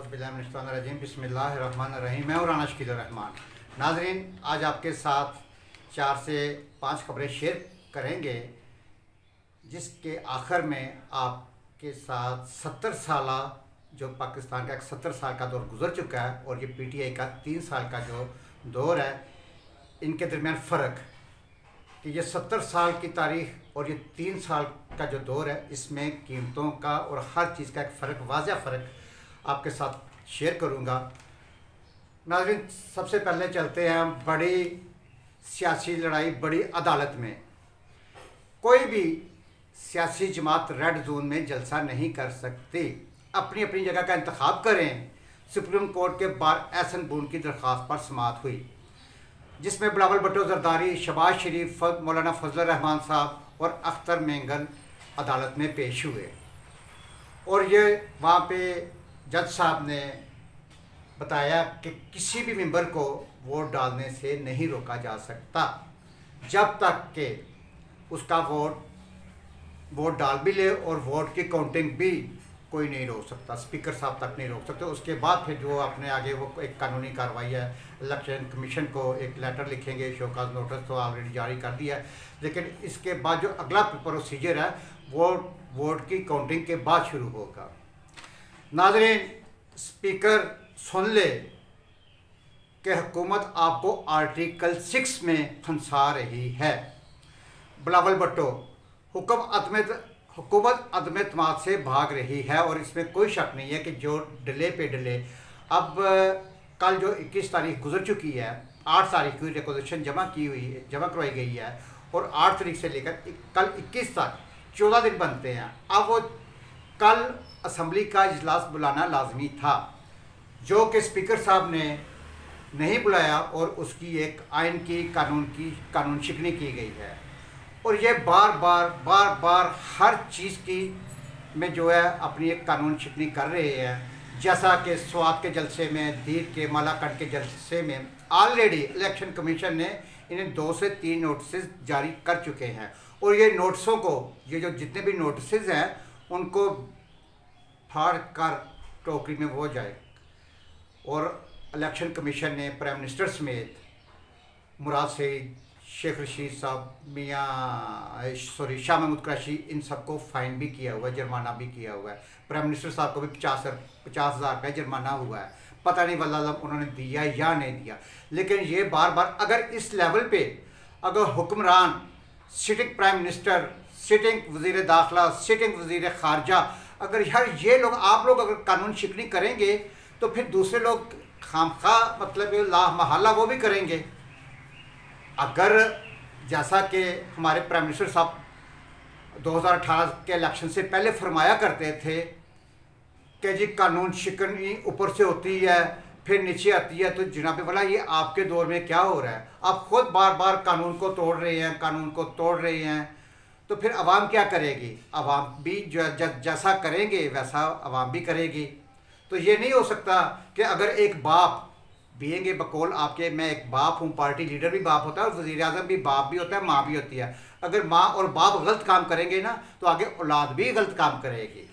औज़ुबिल्लाहिमिनश्शैतानिर्रजीम बिस्मिल्लाहिर्रहमानिर्रहीम। मैं राना शकील-उर-रहमान। नाज़रीन, आज आपके साथ 4 से 5 खबरें शेयर करेंगे जिसके आखिर में आपके साथ 70 साला जो पाकिस्तान का एक 70 साल का दौर गुजर चुका है और ये पीटीआई का 3 साल का जो दौर है, इनके दरमियान फ़र्क कि ये 70 साल की तारीख़ और ये 3 साल का जो दौर है, इसमें कीमतों का और हर चीज़ का एक फ़र्क, वाज़ह फ़र्क आपके साथ शेयर करूँगा। नाज़रीन, सबसे पहले चलते हैं हम बड़ी सियासी लड़ाई, बड़ी अदालत में। कोई भी सियासी जमात रेड जोन में जलसा नहीं कर सकती। अपनी अपनी जगह का इंतखाब करें। सुप्रीम कोर्ट के बार एहसन बून की दरख्वास्त पर समाअत हुई, जिसमें बिलावल भुट्टो जरदारी, शहबाज शरीफ, मौलाना फजल रहमान साहब और अख्तर मेंगन अदालत में पेश हुए। और ये वहाँ पे जज साहब ने बताया कि किसी भी मेंबर को वोट डालने से नहीं रोका जा सकता जब तक कि उसका वोट डाल भी ले, और वोट की काउंटिंग भी कोई नहीं रोक सकता, स्पीकर साहब तक नहीं रोक सकते। उसके बाद फिर जो अपने आगे वो एक कानूनी कार्रवाई है, इलेक्शन कमीशन को एक लेटर लिखेंगे, शोकाज नोटिस तो ऑलरेडी जारी कर दिया है, लेकिन इसके बाद जो अगला प्रोसीजर है वो वोट की काउंटिंग के बाद शुरू होगा। नाज़रीन, स्पीकर सुन ले कि हुकूमत आपको आर्टिकल 6 में फंसा रही है। बिलावल भुट्टो, हुकूमत अदम एतमाद से भाग रही है और इसमें कोई शक नहीं है कि जो डिले पे डिले, अब कल जो 21 तारीख गुजर चुकी है, 8 तारीख की रिक्वेजिशन जमा करवाई गई है और 8 तारीख से लेकर कल 21 तक 14 दिन बनते हैं। अब वो कल असम्बली का इजलास बुलाना लाजमी था, जो कि स्पीकर साहब ने नहीं बुलाया और उसकी एक आइन की कानून शिकनी की गई है। और ये बार बार हर चीज़ की में जो है अपनी एक कानून शिकनी कर रहे हैं। जैसा कि स्वात के जलसे में, दीर के मालाकंड के जलसे में ऑलरेडी इलेक्शन कमीशन ने इन्हें 2 से 3 नोटिस जारी कर चुके हैं, और ये नोटिसों को, ये जो जितने भी नोटिस हैं उनको फाड़ कर टोकरी में वो जाए। और इलेक्शन कमीशन ने प्राइम मिनिस्टर समेत मुराद सईद, शेख रशीद साहब, शाह महमूद कुरैशी, इन सबको फ़ाइन भी किया हुआ है, जुर्माना भी किया हुआ है। प्राइम मिनिस्टर साहब को भी 50,000 रुपये जुर्माना हुआ है। पता नहीं वल्लाह उन्होंने दिया या नहीं दिया, लेकिन ये बार बार अगर इस लेवल पे अगर हुक्मरान, सिटिंग प्राइम मिनिस्टर, सिटिंग वज़ीर दाखिला, सिटिंग वज़ीर ख़ारजा, अगर यार ये लोग, आप लोग अगर कानून शिकनी करेंगे तो फिर दूसरे लोग खामखा मतलब लामहल्ला वो भी करेंगे। अगर जैसा कि हमारे प्राइम मिनिस्टर साहब 2018 के इलेक्शन से पहले फरमाया करते थे कि जी कानून शिकनी ऊपर से होती है फिर नीचे आती है, तो जनाब वाला ये आपके दौर में क्या हो रहा है? आप खुद बार बार कानून को तोड़ रहे हैं, तो फिर अवाम क्या करेगी? अवाम भी जैसा करेंगे वैसा अवाम भी करेगी। तो ये नहीं हो सकता कि अगर एक बाप बीएंगे बकौल आपके, मैं एक बाप हूँ, पार्टी लीडर भी बाप होता है और वज़ीर आज़म भी बाप भी होता है, माँ भी होती है। अगर माँ और बाप गलत काम करेंगे ना तो आगे औलाद भी गलत काम करेगी।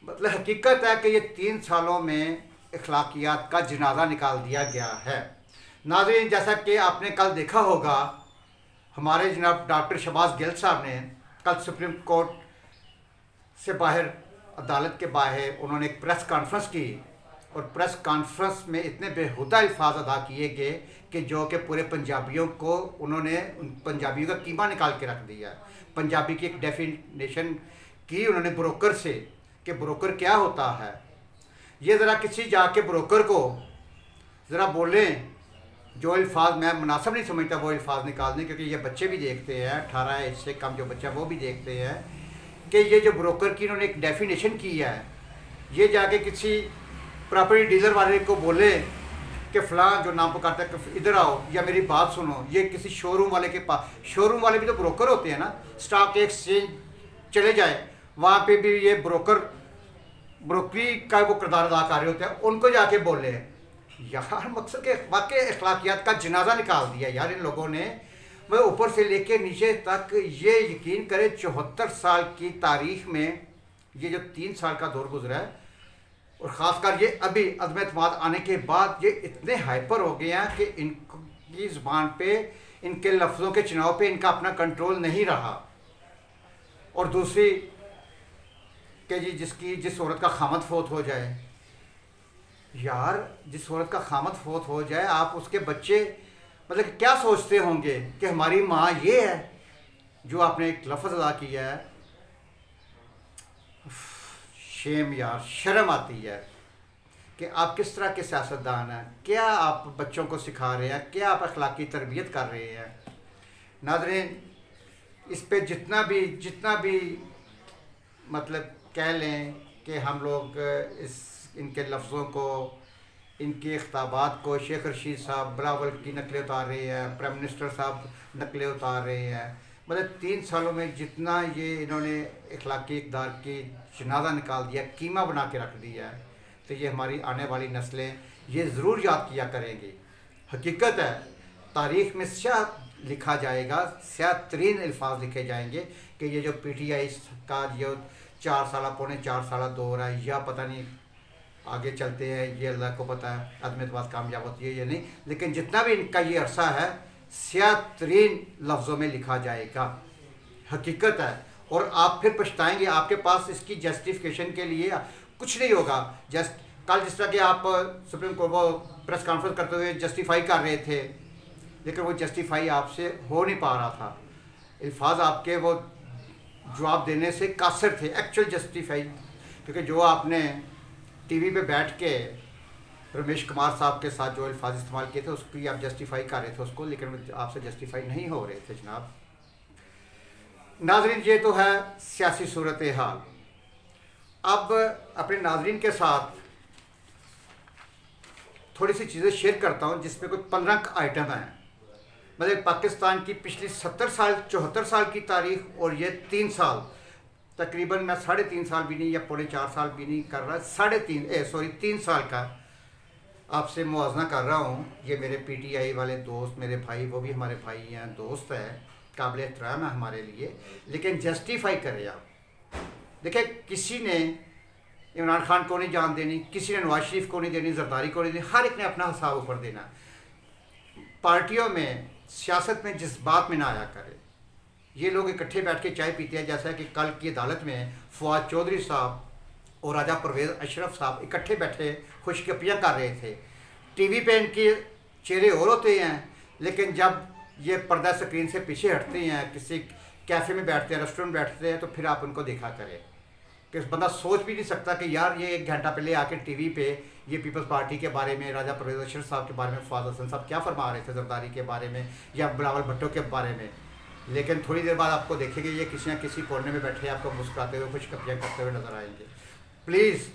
मतलब हकीकत है कि ये 3 सालों में अखलाकियात का जनाजा निकाल दिया गया है। नाज़रीन, जैसा कि आपने कल देखा होगा, हमारे जनाब डॉक्टर शहबाज गिल साहब ने कल सुप्रीम कोर्ट से बाहर, अदालत के बाहर उन्होंने एक प्रेस कॉन्फ्रेंस की, और प्रेस कॉन्फ्रेंस में इतने बेहुदा अल्फाज अदा किए गए कि जो कि पूरे पंजाबियों को उन्होंने, पंजाबियों का कीमा निकाल के रख दिया। पंजाबी की एक डेफिनेशन की उन्होंने ब्रोकर से कि ब्रोकर क्या होता है। ये ज़रा किसी जाके ब्रोकर को ज़रा बोलें, जो अल्फाज मैं मुनासिब नहीं समझता वो अल्फाज निकाल दें, क्योंकि ये बच्चे भी देखते हैं, 18 एज से कम जो बच्चा वो भी देखते हैं कि ये जो ब्रोकर की इन्होंने एक डेफिनेशन की है, ये जाके किसी प्रॉपर्टी डीलर वाले को बोले कि फ़लाँ जो नाम पुकारता है इधर आओ या मेरी बात सुनो, ये किसी शोरूम वाले के पास, शोरूम वाले भी तो ब्रोकर होते हैं ना, स्टॉक एक्सचेंज चले जाए वहाँ पे भी ये ब्रोकरी का वो किरदार अदा कर रहे होते हैं, उनको जाके बोले यार, मकसद के वाकई अखलाकियात का जनाजा निकाल दिया यार इन लोगों ने। मैं ऊपर से लेके नीचे तक ये यकीन करें 74 साल की तारीख में ये जो 3 साल का दौर गुजरा है, और ख़ासकर ये अभी अदम एतमाद आने के बाद ये इतने हाइपर हो गए हैं कि इनकी ज़ुबान पे, इनके लफ्ज़ों के चुनाव पे इनका अपना कंट्रोल नहीं रहा। और दूसरी कि जी जिस औरत का खामद फोत हो जाए, यार जिस औरत का खामद फोत हो जाए, आप उसके बच्चे मतलब क्या सोचते होंगे कि हमारी माँ ये है। जो आपने एक लफ्ज़ अदा किया है, शेम यार, शर्म आती है कि आप किस तरह के सियासतदान हैं। क्या आप बच्चों को सिखा रहे हैं, क्या आप अखलाकी तरबियत कर रहे हैं। नाज़रीन, इस पे जितना भी मतलब कह लें कि हम लोग इनके लफ्ज़ों को, इनके खिताबात को, शेख रशीद साहब बिलावल की नकलें उतार रहे हैं, प्राइम मिनिस्टर साहब नकलें उतार रहे हैं। मतलब 3 सालों में जितना ये इन्होंने अखलाकी इक़दार की जनाजा निकाल दिया, कीमा बना के रख दिया है, तो ये हमारी आने वाली नस्लें ये ज़रूर याद किया करेंगी। हकीकत है, तारीख़ में स्याह लिखा जाएगा, स्याह तरीन अल्फाज लिखे जाएंगे कि ये जो PTI का जो 4 साल पौने 4 साल दौर है, या पता नहीं आगे चलते हैं, ये अल्लाह को पता है अदम एतमाद कामयाब होती है या नहीं, लेकिन जितना भी इनका ये अरसा है स्याह तरीन लफ्ज़ों में लिखा जाएगा। हकीकत है, और आप फिर पछताएंगे। आपके पास इसकी जस्टिफिकेशन के लिए कुछ नहीं होगा। कल जिस तरह के आप सुप्रीम कोर्ट को प्रेस कॉन्फ्रेंस करते हुए जस्टिफाई कर रहे थे, लेकिन वो जस्टिफाई आपसे हो नहीं पा रहा था। अल्फाज आपके वो जवाब देने से कासर थे एक्चुअल जस्टिफाई, क्योंकि जो आपने टीवी पे बैठ के रमेश कुमार साहब के साथ जो अल्फाज इस्तेमाल किए थे उसकी आप जस्टिफाई कर रहे थे उसको, लेकिन आपसे जस्टिफाई नहीं हो रहे थे जनाब। नाजरीन, ये तो है सियासी सूरत हाल। अब अपने नाजरीन के साथ थोड़ी सी चीज़ें शेयर करता हूँ जिसमें कोई 15 आइटम हैं। मतलब पाकिस्तान की पिछली 74 साल की तारीख और ये 3 साल, तकरीबन मैं 3.5 साल भी नहीं या पौने 4 साल भी नहीं कर रहा, 3 साल का आपसे मुआवजा कर रहा हूँ। ये मेरे PTI वाले दोस्त, मेरे भाई, वो भी हमारे भाई हैं, दोस्त हैं, काबिल एहतराम है हमारे लिए, लेकिन जस्टिफाई करें आप। देखिए, किसी ने इमरान खान को नहीं जान देनी, किसी ने नवाज शरीफ को नहीं देनी, जरदारी को नहीं देनी, हर एक ने अपना हिसाब ऊपर देना। पार्टियों में, सियासत में जिस बात में ना आया करे। ये लोग इकट्ठे बैठ के चाय पीते हैं, जैसा कि कल की अदालत में फवाद चौधरी साहब और राजा परवेज़ अशरफ साहब इकट्ठे बैठे खुशगपियाँ कर रहे थे। टीवी पे इनके चेहरे और होते हैं, लेकिन जब ये पर्दा स्क्रीन से पीछे हटते हैं, किसी कैफ़े में बैठते हैं, रेस्टोरेंट बैठते हैं, तो फिर आप उनको देखा करें कि बंदा सोच भी नहीं सकता कि यार ये 1 घंटा पहले आके टीवी पे ये पीपल्स पार्टी के बारे में, राजा परवेज़ अशरफ साहब के बारे में, फवाद हसन साहब क्या फरमा रहे थे जरदारी के बारे में या बिलावल भुट्टो के बारे में, लेकिन थोड़ी देर बाद आपको देखेंगे ये किसी न किसी कोने में बैठे आपको मुस्कुराते हुए खुशगपियाँ करते हुए नजर आएंगे। प्लीज़,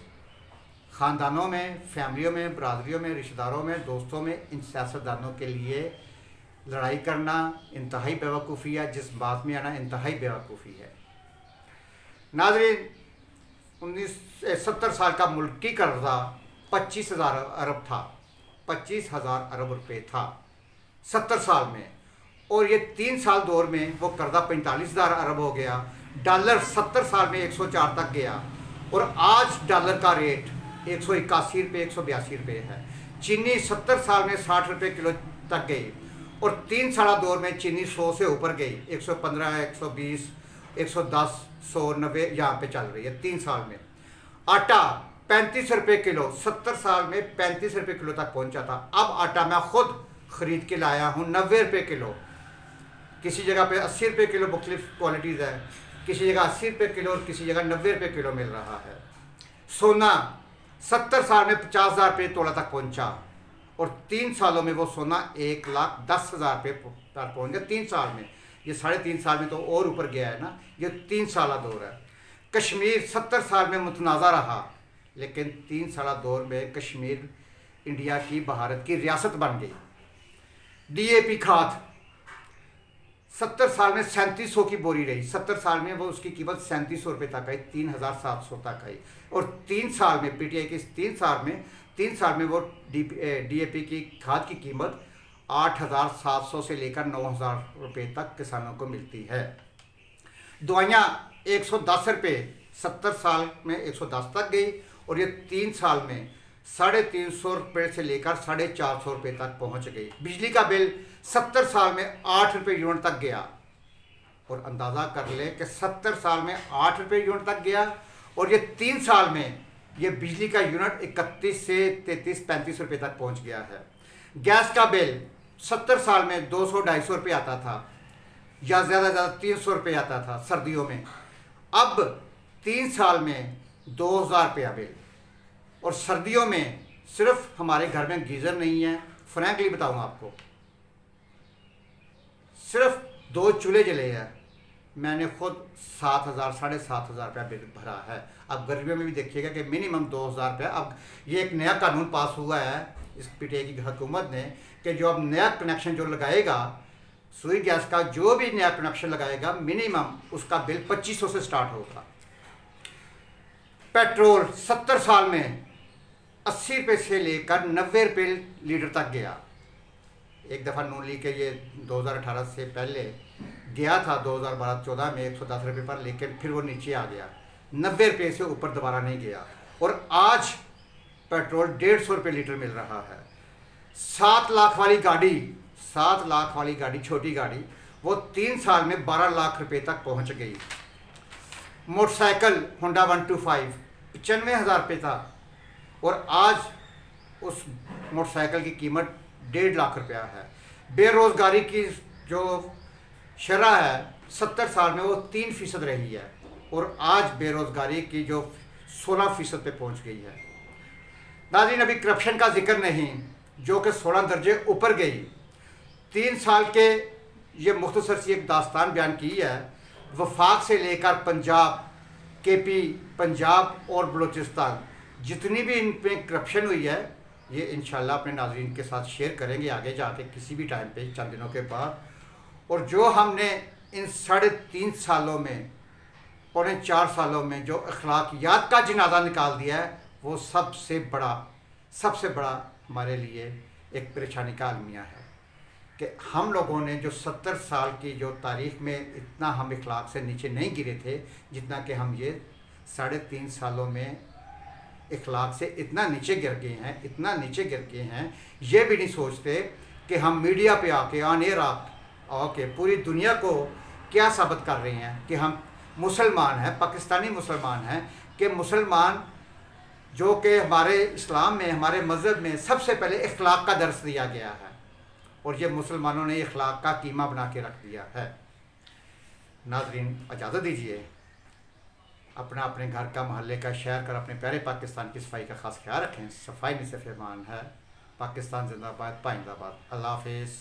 ख़ानदानों में, फैमिलियों में, बरादरियों में, रिश्तेदारों में, दोस्तों में इन सियासतदानों के लिए लड़ाई करना इंतहाई बेवकूफ़ी है, जिस बात में आना इंतहाई बेवकूफ़ी है। नाज़रीन, 70 साल का मुल्की कर्जा 25,000 अरब था, 25,000 अरब रुपये था 70 साल में, और ये 3 साल दौर में वो कर्जा 45,000 अरब हो गया। डॉलर 70 साल में 104 तक गया, और आज डॉलर का रेट 181 रुपये, 182 रुपये है। चीनी 70 साल में 60 रुपये किलो तक गई, और 3 साल दौर में चीनी 100 से ऊपर गई, 115, 120, 110, 190 यहाँ पे चल रही है 3 साल में। आटा 35 रुपये किलो 70 साल में 35 रुपये किलो तक पहुँचा था। अब आटा मैं खुद ख़रीद के लाया हूँ 90 रुपये किलो, किसी जगह पे 80 रुपये किलो, मुख्तलिफ क्वालिटीज़ है, किसी जगह 80 रुपये किलो और किसी जगह 90 रुपये किलो मिल रहा है। सोना 70 साल में 50,000 रुपये तोला तक पहुंचा, और 3 सालों में वो सोना 1,10,000 रुपये तक पहुँच गया 3 साल में। ये 3.5 साल में तो और ऊपर गया है ना, ये 3 साल दौर है। कश्मीर 70 साल में मुतनाज़ा रहा, लेकिन 3 साल दौर में कश्मीर इंडिया की, भारत की रियासत बन गई। DAP खाद 70 साल में 3700 की बोरी रही, 70 साल में वो उसकी कीमत 3700 रुपये तक आई, 3,700 तक आई, और 3 साल में PTI के 3 साल में वो DAP की खाद की कीमत 8,700 से लेकर 9,000 रुपये तक किसानों को मिलती है। दवाइयाँ 110 रुपये 70 साल में 110 तक गई, और ये 3 साल में 350 रुपये से लेकर 450 रुपये तक पहुंच गई। बिजली का बिल 70 साल में 8 रुपये यूनिट तक गया, और अंदाज़ा कर लें कि 70 साल में 8 रुपये यूनिट तक गया, और ये 3 साल में ये बिजली का यूनिट 31 से 33-35 रुपये तक पहुंच गया है। गैस का बिल 70 साल में 200-250 रुपये आता था, या ज़्यादा 300 रुपये आता था सर्दियों में। अब 3 साल में 2000 रुपया बिल, और सर्दियों में सिर्फ हमारे घर में गीज़र नहीं है, फ्रैंकली बताऊँ आपको, सिर्फ 2 चूल्हे जले हैं। मैंने खुद 7000 7,500 रुपया बिल भरा है। अब गर्मियों में भी देखिएगा कि मिनिमम 2000 रुपया। अब ये एक नया कानून पास हुआ है इस पीटीआई की हुकूमत ने कि जो अब नया कनेक्शन जो लगाएगा सुई गैस का, जो भी नया कनेक्शन लगाएगा मिनिमम उसका बिल 2500 से स्टार्ट होगा। पेट्रोल 70 साल में 80 रुपये से लेकर 90 रुपये लीटर तक गया। एक दफ़ा नून लीग के ये 2018 से पहले गया था 2012-14 में 110 रुपये पर, लेकिन फिर वो नीचे आ गया, 90 रुपये से ऊपर दोबारा नहीं गया। और आज पेट्रोल 150 रुपये लीटर मिल रहा है। 7 लाख वाली गाड़ी, 7 लाख वाली गाड़ी, छोटी गाड़ी, वो 3 साल में 12 लाख रुपये तक पहुंच गई। मोटरसाइकिल होंडा 125 95,000 रुपये था, और आज उस मोटरसाइकिल की कीमत 1.5 लाख रुपया है। बेरोज़गारी की जो शरह है 70 साल में वो 3% रही है, और आज बेरोज़गारी की जो 16% पे पहुंच गई है। नाज़रीन, अभी करप्शन का जिक्र नहीं, जो कि 16 दर्जे ऊपर गई। 3 साल के ये मुख्तसर सी एक दास्तान बयान की है। वफाक से लेकर पंजाब, केपी, पंजाब और बलूचिस्तान, जितनी भी इन पे करप्शन हुई है, ये इंशाल्लाह अपने नाज़रीन के साथ शेयर करेंगे आगे जाके किसी भी टाइम पे, चंद दिनों के बाद। और जो हमने इन 3.5 सालों में, 4.25 सालों में जो अखलाकियात का जनाजा निकाल दिया है, वो सबसे बड़ा हमारे लिए एक परेशानी का अलमिया है कि हम लोगों ने जो 70 साल की जो तारीख़ में इतना हम इखलाक से नीचे नहीं गिरे थे, जितना कि हम ये 3.5 सालों में इखलाक से इतना नीचे गिर गए हैं, इतना नीचे गिर गए हैं। ये भी नहीं सोचते कि हम मीडिया पे आके ऑन एयर आके पूरी दुनिया को क्या साबित कर रहे हैं कि हम मुसलमान हैं, पाकिस्तानी मुसलमान हैं, कि मुसलमान जो कि हमारे इस्लाम में, हमारे मज़हब में सबसे पहले इखलाक का दर्स दिया गया है, और ये मुसलमानों ने इखलाक का कीमा बना के रख दिया है। नाज़रीन, इजाज़त दीजिए, अपने घर का, महल्ले का, शहर का, अपने प्यारे पाकिस्तान की सफाई का ख़ास ख्याल रखें। सफाई निसफ़ ईमान है। पाकिस्तान जिंदाबाद, पाइंदाबाद। अल्लाह हाफ़िज़।